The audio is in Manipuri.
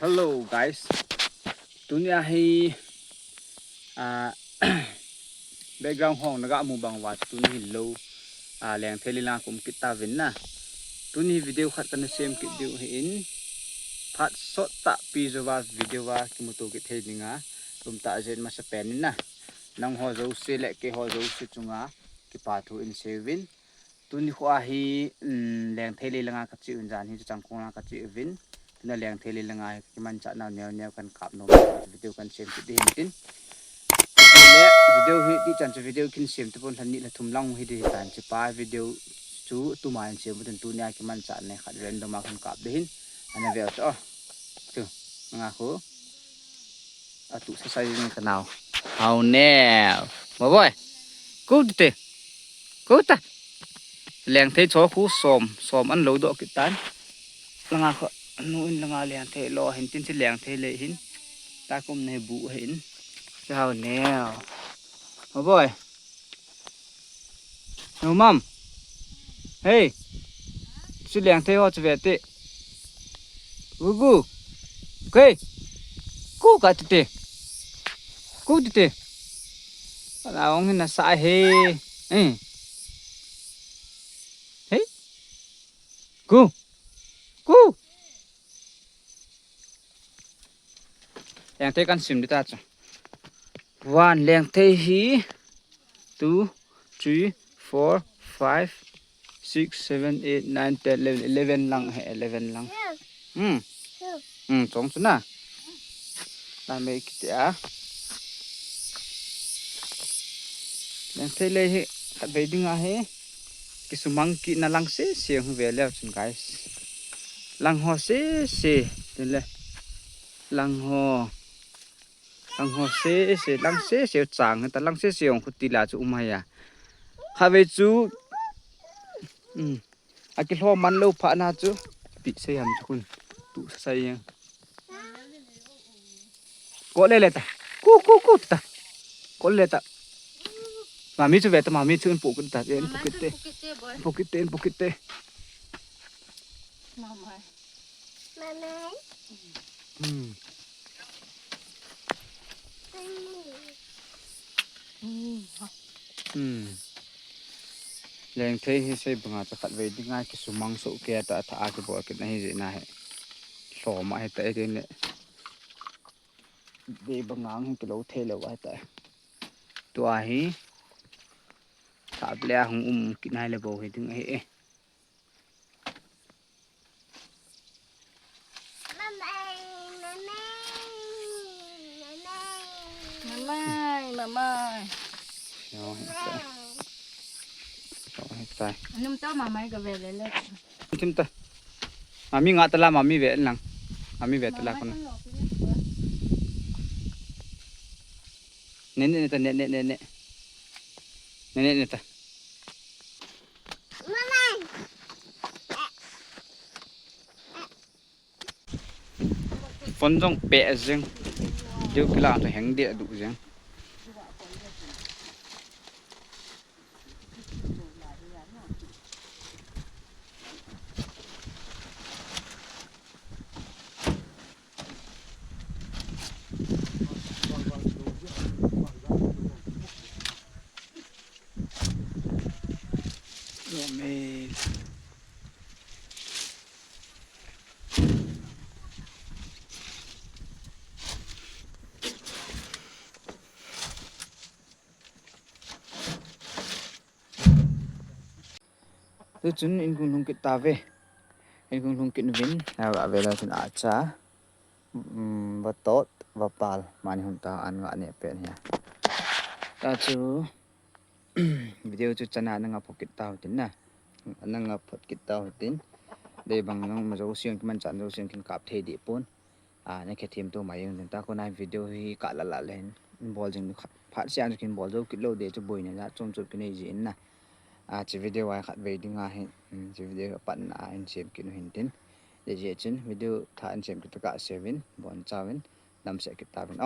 Hello guys, tunia hi background hong naga mu bang wat tuni hello leng theli la kum kita vin na tuni video khat kan sem ki diu in phat sot ta pi zowa video wa kimuto ki the dinga tum ta jen ma sa pen na nang ho zo se le ke ho zo se chunga ki pa thu in sevin tuni khwa hi leng theli la nga ka chi un jan hi chang kong la ka chi vin na leng theli la nga ki man cha na neo neo kan kap no video kan sem ki din tin le video hi ti chan cha video kin sem te pon than ni la thum lang hi di tan chi pa video chu tu man sem butun tu nya ki man cha ne khat ren do ma kan kap de hin ana ve cho tu nga ko atu sa sai ni kanao how now mo boy ku te ku ta leng thei cho khu som an lo do ki tan langa kho nu in langa leng thei lo hin tin si leng thei le hin ta kum ne bu hin how now oh boy no mom hey si leng thei ho chwe te gu okay ku ka te ku te la ong na sa he hey ku leng thei kan sim đi ta cha one leng thei hi 2 3 4 5 6 7 8 9 10 11 11 lang he 11 lang chong chu na ta me ki ta leng thei le hi khat ve ding a he ki sumang ki na lang se hu ve le chun guys lang ho se tin le lang ho se lang se chang ta lang se ong khuti la chu umaya ha ve chu akil ho man lo pha na chu pi se yam chun tu sa yang ko le ta ku ta ko le ta mami chu ve ta mami chu pu ku ta en pu kite mama leng thei hi sei banga cha khat ve dinga ki sumang so ke ta tha ki bo ki na hi ji na he so ma he ta e ne de bangang ki lo the lo wa ta to a hi tha ble hung ki nai le bo hi ding he mama sai num to mama ga ve le tim ta mami nga ta la mami ve lang mami ve ta la kon ne ta ne ta mama phone jong pe jeng diu kila to heng de du jeng tu chun in gung lung kit ta ve in gung lung kit vin na ve la chun a cha va tot va pal mani hun ta an nga ne pen ya ta chu video chu chana na nga phokit ta tin na na nga phokit ta tin de bang nang ma zo siang man chan zo siang kin kap the di pon na ke thim to mai yung ta ko na video hi ka la len bol jing phat siang kin bol zo kit lo de chu boi na ja chom chu kin ji in na chi video wa khat ve dinga he chi video pan na in sem kin hin tin de je chin video tha an sem ki ta ka sevin bon chawin nam se ki ta bin